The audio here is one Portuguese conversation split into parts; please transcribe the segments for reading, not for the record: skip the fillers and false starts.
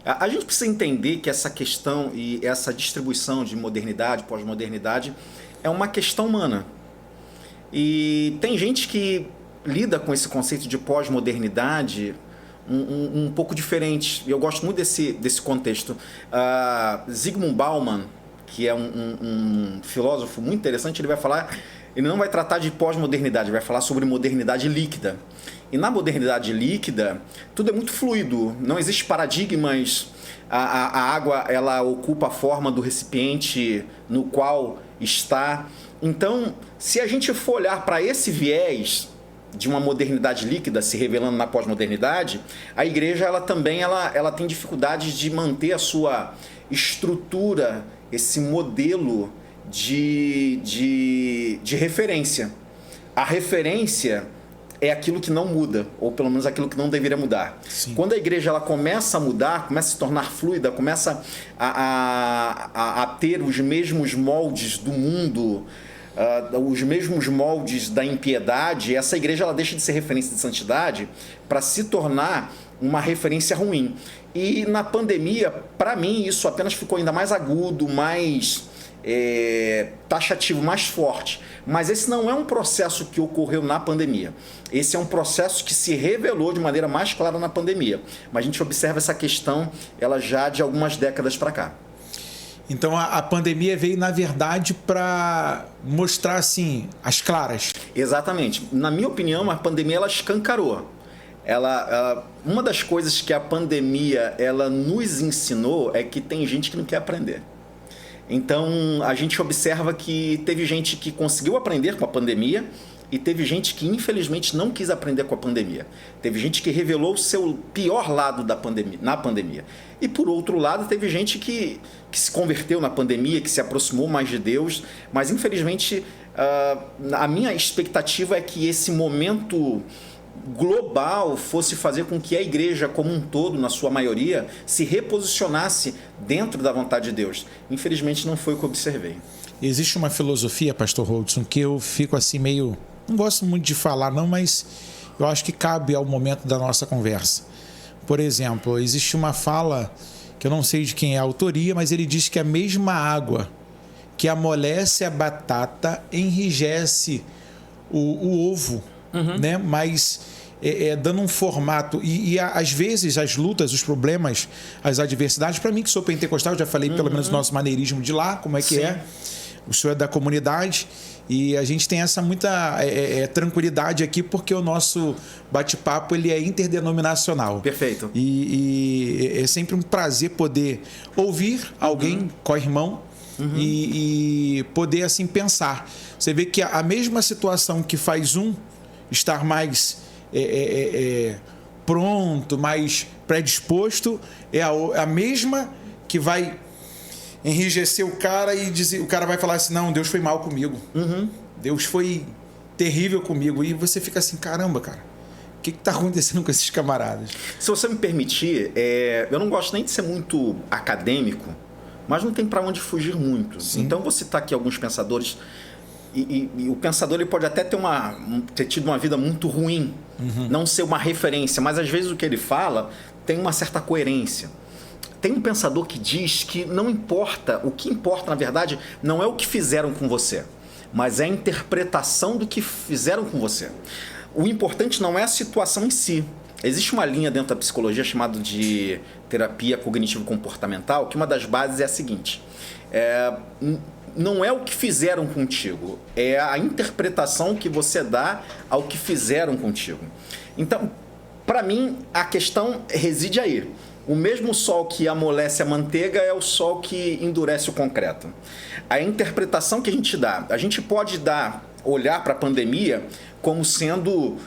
A gente precisa entender que essa questão e essa distribuição de modernidade, pós-modernidade, é uma questão humana. E tem gente que lida com esse conceito de pós-modernidade um pouco diferente. Eu gosto muito desse contexto. Zygmunt Bauman, que é um filósofo muito interessante, ele vai falar, ele não vai tratar de pós-modernidade, ele vai falar sobre modernidade líquida. E na modernidade líquida, tudo é muito fluido, não existe paradigmas, a água ela ocupa a forma do recipiente no qual está. Então, se a gente for olhar para esse viés de uma modernidade líquida se revelando na pós-modernidade, a igreja ela também ela tem dificuldades de manter a sua estrutura, esse modelo de referência. A referência é aquilo que não muda, ou pelo menos aquilo que não deveria mudar. Sim. Quando a igreja ela começa a mudar, começa a se tornar fluida, começa a ter os mesmos moldes do mundo, os mesmos moldes da impiedade, essa igreja ela deixa de ser referência de santidade para se tornar uma referência ruim. E na pandemia, para mim, isso apenas ficou ainda mais agudo, mais taxativo, mais forte. Mas esse não é um processo que ocorreu na pandemia. Esse é um processo que se revelou de maneira mais clara na pandemia. Mas a gente observa essa questão ela já de algumas décadas para cá. Então a pandemia veio, na verdade, para mostrar assim, as claras. Exatamente. Na minha opinião, a pandemia ela escancarou. Uma das coisas que a pandemia ela nos ensinou é que tem gente que não quer aprender. Então a gente observa que teve gente que conseguiu aprender com a pandemia e teve gente que infelizmente não quis aprender com a pandemia. Teve gente que revelou o seu pior lado na pandemia. E por outro lado, teve gente que se converteu na pandemia, que se aproximou mais de Deus, mas infelizmente a minha expectativa é que esse momento global fosse fazer com que a igreja como um todo, na sua maioria, se reposicionasse dentro da vontade de Deus. Infelizmente não foi o que eu observei. Existe uma filosofia, pastor Holdson, que eu fico assim meio... Não gosto muito de falar não, mas eu acho que cabe ao momento da nossa conversa. Por exemplo, existe uma fala, que eu não sei de quem é a autoria, mas ele diz que a mesma água que amolece a batata enrijece o ovo, né? Mas dando um formato. E às vezes as lutas, os problemas, as adversidades, para mim que sou pentecostal, eu já falei pelo menos o nosso maneirismo de lá, como é que é. O senhor é da comunidade e a gente tem essa muita tranquilidade aqui porque o nosso bate-papo ele é interdenominacional. Perfeito. E é sempre um prazer poder ouvir alguém, co-irmão, e poder assim pensar. Você vê que a mesma situação que faz um estar mais pronto, mais predisposto, é a mesma que vai enrijecer o cara e dizer, o cara vai falar assim, não, Deus foi mal comigo. Deus foi terrível comigo. E você fica assim, caramba, cara, o que está acontecendo com esses camaradas? Se você me permitir, eu não gosto nem de ser muito acadêmico, mas não tem para onde fugir muito. Sim. Então vou citar aqui alguns pensadores, e o pensador ele pode até ter tido uma vida muito ruim, não ser uma referência, mas às vezes o que ele fala tem uma certa coerência. Tem um pensador que diz que não importa, o que importa na verdade não é o que fizeram com você, mas é a interpretação do que fizeram com você. O importante não é a situação em si. Existe uma linha dentro da psicologia chamada de terapia cognitivo-comportamental, que uma das bases é a seguinte: não é o que fizeram contigo, é a interpretação que você dá ao que fizeram contigo. Então, para mim, a questão reside aí. O mesmo sol que amolece a manteiga é o sol que endurece o concreto. A interpretação que a gente pode olhar para a pandemia como sendo,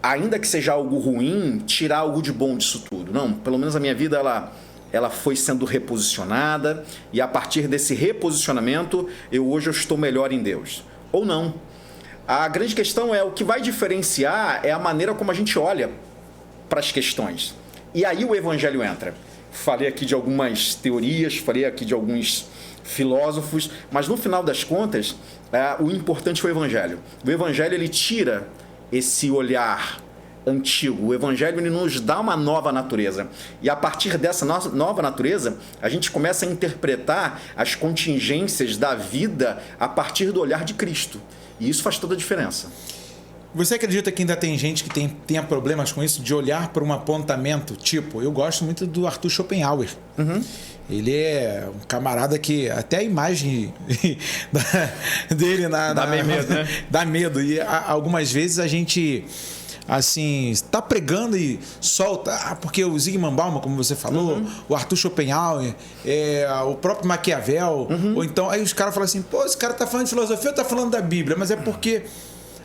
ainda que seja algo ruim, tirar algo de bom disso tudo. Não, pelo menos a minha vida ela foi sendo reposicionada e a partir desse reposicionamento hoje eu estou melhor em Deus. Ou não. A grande questão o que vai diferenciar é a maneira como a gente olha para as questões. E aí o evangelho entra. Falei aqui de algumas teorias, falei aqui de alguns filósofos, mas no final das contas, o importante foi o evangelho. O evangelho ele tira esse olhar antigo. O evangelho ele nos dá uma nova natureza. E a partir dessa nova natureza, a gente começa a interpretar as contingências da vida a partir do olhar de Cristo. E isso faz toda a diferença. Você acredita que ainda tem gente que tenha problemas com isso, de olhar para um apontamento? Tipo, eu gosto muito do Arthur Schopenhauer. Uhum. Ele é um camarada que até a imagem dele dá meio medo, né? Dá medo. E algumas vezes a gente, assim, está pregando e solta, porque o Zygmunt Bauman, como você falou, o Arthur Schopenhauer, o próprio Maquiavel, ou então, aí os caras falam assim, pô, esse cara tá falando de filosofia ou tá falando da Bíblia? Mas é porque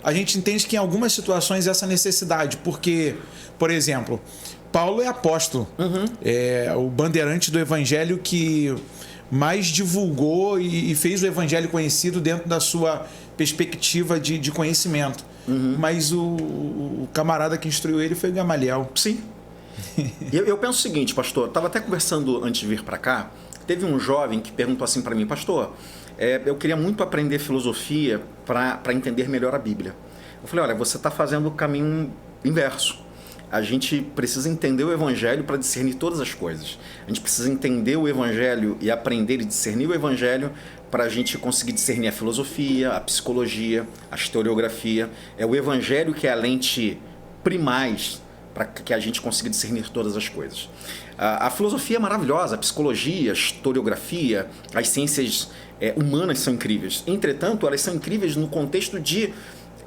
a gente entende que em algumas situações essa necessidade, porque, por exemplo, Paulo é apóstolo, é o bandeirante do evangelho que mais divulgou e fez o evangelho conhecido dentro da sua perspectiva de conhecimento. Mas o camarada que instruiu ele foi Gamaliel. Sim. Eu penso o seguinte, pastor, estava até conversando antes de vir para cá, teve um jovem que perguntou assim para mim, pastor, eu queria muito aprender filosofia para entender melhor a Bíblia. Eu falei, olha, você está fazendo o caminho inverso. A gente precisa entender o evangelho para discernir todas as coisas. A gente precisa entender o evangelho e aprender e discernir o evangelho para a gente conseguir discernir a filosofia, a psicologia, a historiografia. É o evangelho que é a lente primaz para que a gente consiga discernir todas as coisas. A filosofia é maravilhosa, a psicologia, a historiografia, as ciências humanas são incríveis. Entretanto, elas são incríveis no contexto de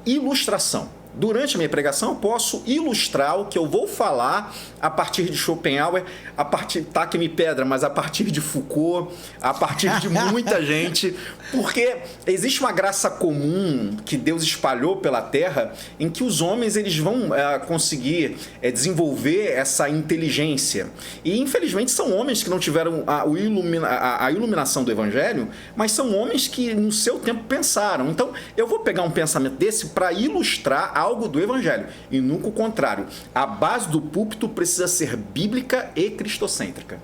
ilustração. Durante a minha pregação, eu posso ilustrar o que eu vou falar a partir de Schopenhauer, a partir, taque-me pedra, mas a partir de Foucault, a partir de muita gente, porque existe uma graça comum que Deus espalhou pela terra em que os homens eles vão conseguir desenvolver essa inteligência. E, infelizmente, são homens que não tiveram a iluminação do Evangelho, mas são homens que, no seu tempo, pensaram. Então, eu vou pegar um pensamento desse para ilustrar algo do Evangelho, e nunca o contrário. A base do púlpito precisa ser bíblica e cristocêntrica.